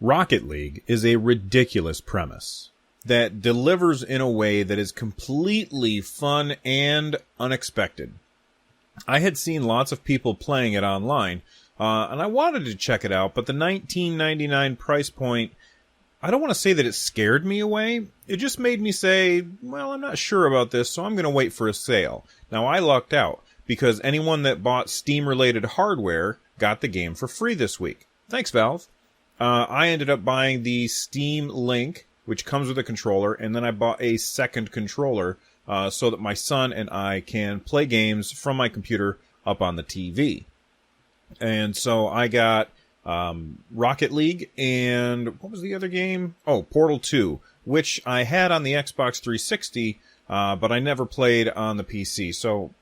Rocket League is a ridiculous premise that delivers in a way that is completely fun and unexpected. I had seen lots of people playing it online, and I wanted to check it out, but the $19.99 price point, I don't want to say that it scared me away. It just made me say, well, I'm not sure about this, so I'm going to wait for a sale. Now, I lucked out, because anyone that bought Steam-related hardware got the game for free this week. Thanks, Valve. I ended up buying the Steam Link, which comes with a controller, and then I bought a second controller so that my son and I can play games from my computer up on the TV. And so I got Rocket League and what was the other game? Oh, Portal 2, which I had on the Xbox 360, but I never played on the PC. So,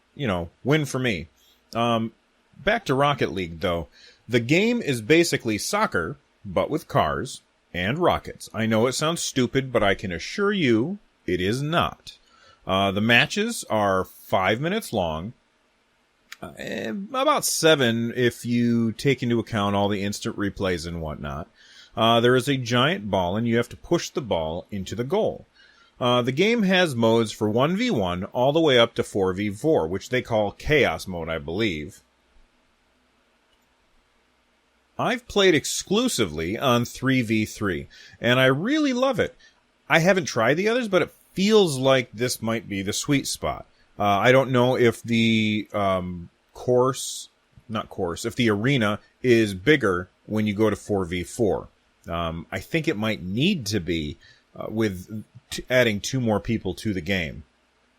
win for me. Back to Rocket League, though. The game is basically soccer, but with cars and rockets. I know it sounds stupid, but I can assure you it is not. The matches are 5 minutes long. About 7 if you take into account all the instant replays and whatnot. There is a giant ball, and you have to push the ball into the goal. The game has modes for 1v1 all the way up to 4v4, which they call Chaos Mode, I believe. I've played exclusively on 3v3, and I really love it. I haven't tried the others, but it feels like this might be the sweet spot. I don't know if the if the arena is bigger when you go to 4v4. I think it might need to be with adding 2 more people to the game.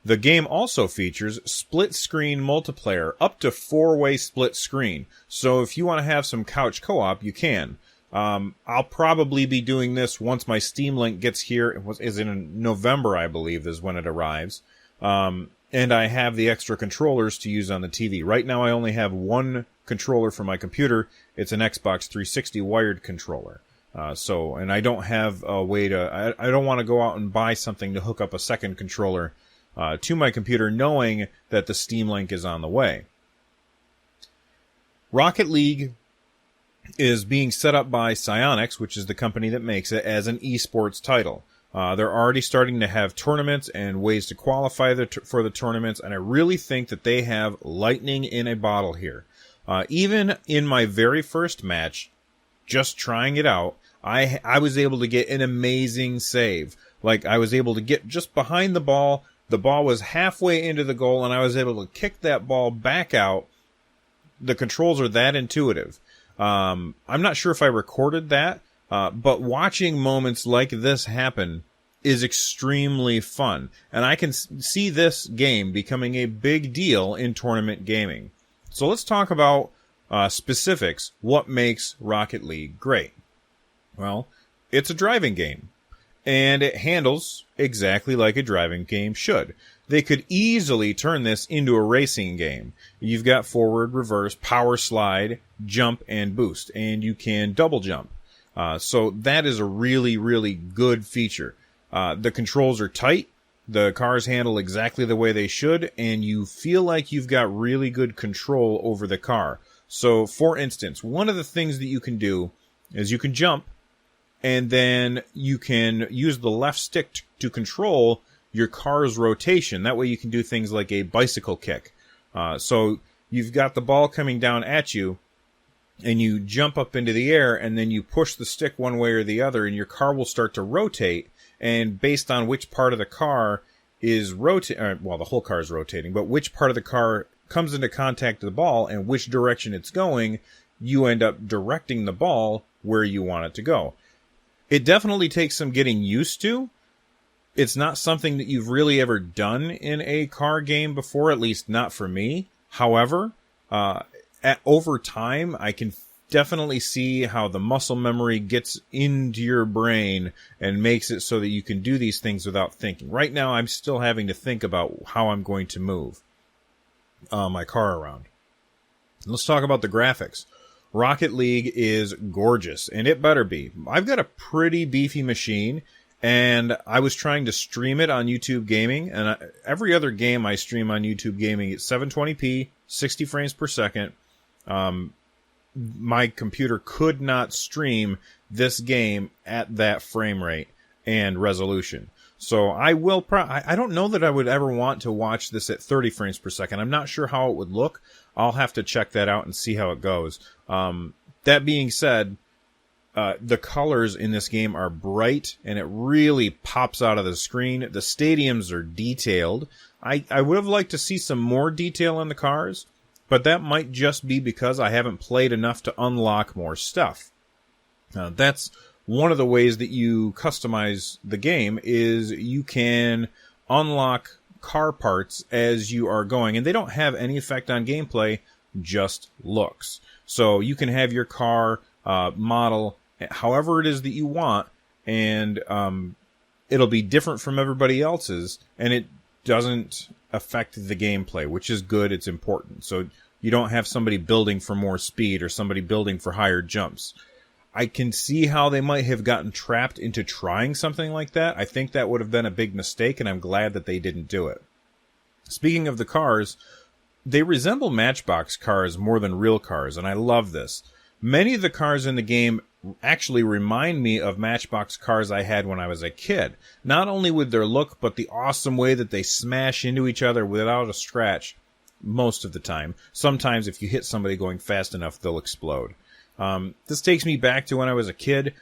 The game also features split-screen multiplayer, up to 4-way split screen. So if you want to have some couch co-op, you can. I'll probably be doing this once my Steam Link gets here. It is in November, I believe, is when it arrives. And I have the extra controllers to use on the TV. Right now, I only have one controller for my computer. It's an Xbox 360 wired controller. And I don't have a way to... I don't want to go out and buy something to hook up a second controller to my computer, knowing that the Steam Link is on the way. Rocket League is being set up by Psyonix, which is the company that makes it, as an esports title. They're already starting to have tournaments and ways to qualify for the tournaments, and I really think that they have lightning in a bottle here. Even in my very first match, just trying it out, I was able to get an amazing save. Like, I was able to get just behind the ball. The ball was halfway into the goal, and I was able to kick that ball back out. The controls are that intuitive. I'm not sure if I recorded that, but watching moments like this happen is extremely fun. And I can see this game becoming a big deal in tournament gaming. So let's talk about specifics. What makes Rocket League great? Well, it's a driving game. And it handles exactly like a driving game should. They could easily turn this into a racing game. You've got forward, reverse, power slide, jump, and boost. And you can double jump. So that is a really, really good feature. The controls are tight. The cars handle exactly the way they should. And you feel like you've got really good control over the car. So, for instance, one of the things that you can do is you can jump. And then you can use the left stick to control your car's rotation. That way you can do things like a bicycle kick. So you've got the ball coming down at you, and you jump up into the air, and then you push the stick one way or the other, and your car will start to rotate. And based on which part of the car is rotating, well, the whole car is rotating, but which part of the car comes into contact with the ball and which direction it's going, you end up directing the ball where you want it to go. It definitely takes some getting used to. It's not something that you've really ever done in a car game before, at least not for me. However, over time, I can definitely see how the muscle memory gets into your brain and makes it so that you can do these things without thinking. Right now, I'm still having to think about how I'm going to move my car around. Let's talk about the graphics. Rocket League is gorgeous, and it better be. I've got a pretty beefy machine, and I was trying to stream it on YouTube Gaming, and every other game I stream on YouTube Gaming, it's 720p, 60 frames per second. my computer could not stream this game at that frame rate and resolution. So I will I don't know that I would ever want to watch this at 30 frames per second. I'm not sure how it would look. I'll have to check that out and see how it goes. That being said, the colors in this game are bright, and it really pops out of the screen. The stadiums are detailed. I would have liked to see some more detail on the cars, but that might just be because I haven't played enough to unlock more stuff. That's one of the ways that you customize the game, is you can unlock car parts as you are going, and they don't have any effect on gameplay, just looks. So you can have your car model however it is that you want, and it'll be different from everybody else's, and it doesn't affect the gameplay, which is good. It's important. So you don't have somebody building for more speed or somebody building for higher jumps. I can see how they might have gotten trapped into trying something like that. I think that would have been a big mistake, and I'm glad that they didn't do it. Speaking of the cars, they resemble Matchbox cars more than real cars, and I love this. Many of the cars in the game actually remind me of Matchbox cars I had when I was a kid. Not only with their look, but the awesome way that they smash into each other without a scratch most of the time. Sometimes if you hit somebody going fast enough, they'll explode. This takes me back to when I was a kid,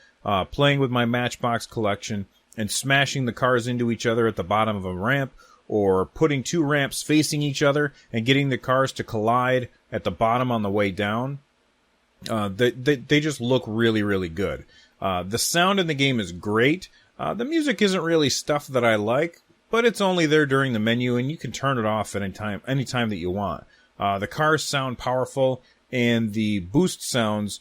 playing with my Matchbox collection and smashing the cars into each other at the bottom of a ramp, or putting two ramps facing each other and getting the cars to collide at the bottom on the way down. They just look really, really good. The sound in the game is great. The music isn't really stuff that I like, but it's only there during the menu, and you can turn it off at any time that you want. The cars sound powerful, and the boost sounds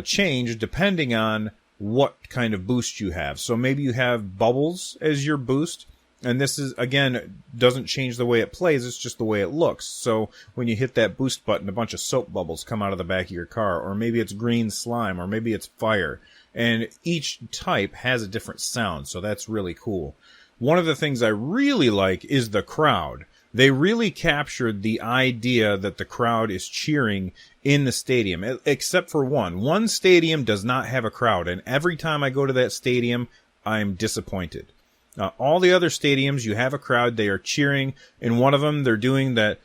change depending on what kind of boost you have. So maybe you have bubbles as your boost, and this is, again, doesn't change the way it plays, it's just the way it looks. So when you hit that boost button, a bunch of soap bubbles come out of the back of your car, or maybe it's green slime, or maybe it's fire. And each type has a different sound, so that's really cool. One of the things I really like is the crowd. They really captured the idea that the crowd is cheering in the stadium, except for one. One stadium does not have a crowd, and every time I go to that stadium, I'm disappointed. All the other stadiums, you have a crowd. They are cheering. In one of them, they're doing that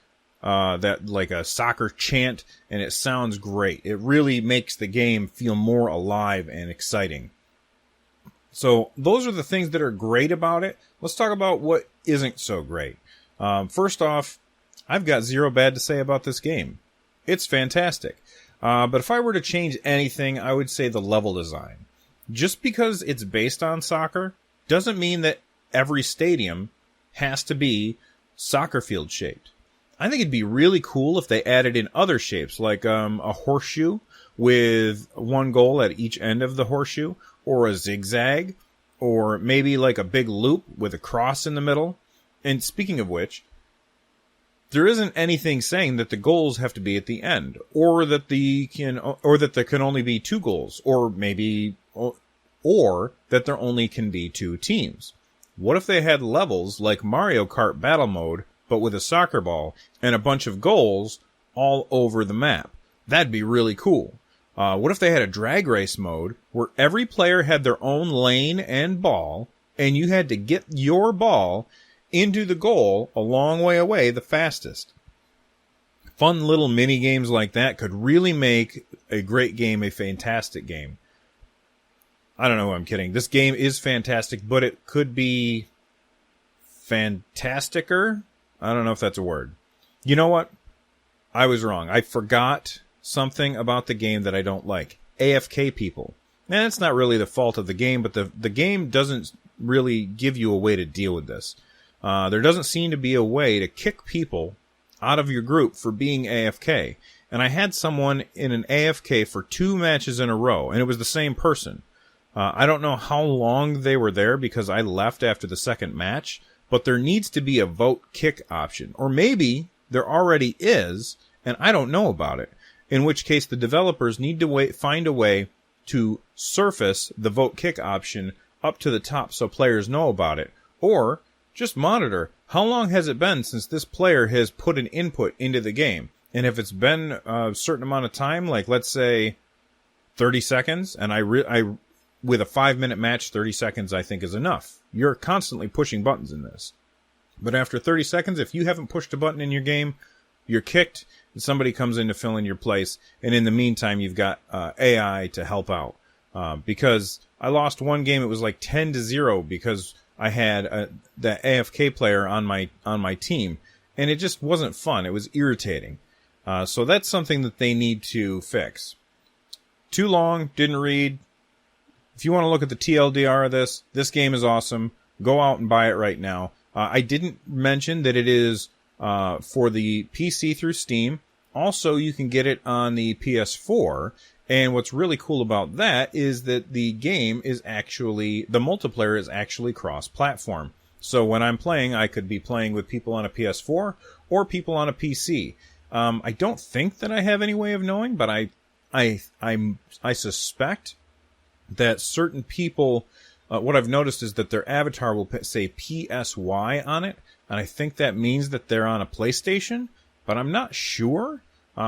like a soccer chant, and it sounds great. It really makes the game feel more alive and exciting. So those are the things that are great about it. Let's talk about what isn't so great. First off, I've got zero bad to say about this game. It's fantastic. But if I were to change anything, I would say the level design. Just because it's based on soccer doesn't mean that every stadium has to be soccer field shaped. I think it'd be really cool if they added in other shapes, like a horseshoe with one goal at each end of the horseshoe, or a zigzag, or maybe like a big loop with a cross in the middle. And speaking of which, there isn't anything saying that the goals have to be at the end, or that there can only be two goals, or that there only can be two teams. What if they had levels like Mario Kart Battle Mode, but with a soccer ball and a bunch of goals all over the map? That'd be really cool. What if they had a drag race mode where every player had their own lane and ball, and you had to get your ball into the goal a long way away the fastest? Fun little mini games like that could really make a great game a fantastic game. I don't know, I'm kidding. This game is fantastic, but it could be fantasticer? I don't know if that's a word. You know what? I was wrong. I forgot something about the game that I don't like. AFK people. And it's not really the fault of the game, but the game doesn't really give you a way to deal with this. There doesn't seem to be a way to kick people out of your group for being AFK. And I had someone in an AFK for 2 matches in a row, and it was the same person. I don't know how long they were there because I left after the second match, but there needs to be a vote kick option. Or maybe there already is, and I don't know about it. In which case the developers need to find a way to surface the vote kick option up to the top so players know about it. Or just monitor how long has it been since this player has put an input into the game. And if it's been a certain amount of time, like let's say 30 seconds, and I with a 5-minute match, 30 seconds I think is enough. You're constantly pushing buttons in this. But after 30 seconds, if you haven't pushed a button in your game, you're kicked, and somebody comes in to fill in your place. And in the meantime, you've got AI to help out. Because I lost one game, it was like 10-0 because I had the AFK player on my team, and it just wasn't fun. It was irritating. So that's something that they need to fix. Too long, didn't read. If you want to look at the TLDR of this game is awesome. Go out and buy it right now. I didn't mention that it is for the PC through Steam. Also, you can get it on the PS4. And what's really cool about that is that the game is actually, the multiplayer is actually cross-platform. So when I'm playing, I could be playing with people on a PS4 or people on a PC. I don't think that I have any way of knowing, but I suspect that certain people, what I've noticed is that their avatar will say PSY on it, and I think that means that they're on a PlayStation, but I'm not sure,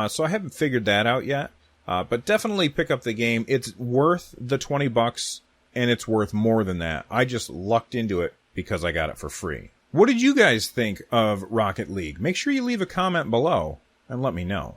so I haven't figured that out yet. But definitely pick up the game. It's worth the $20, and it's worth more than that. I just lucked into it because I got it for free. What did you guys think of Rocket League? Make sure you leave a comment below and let me know.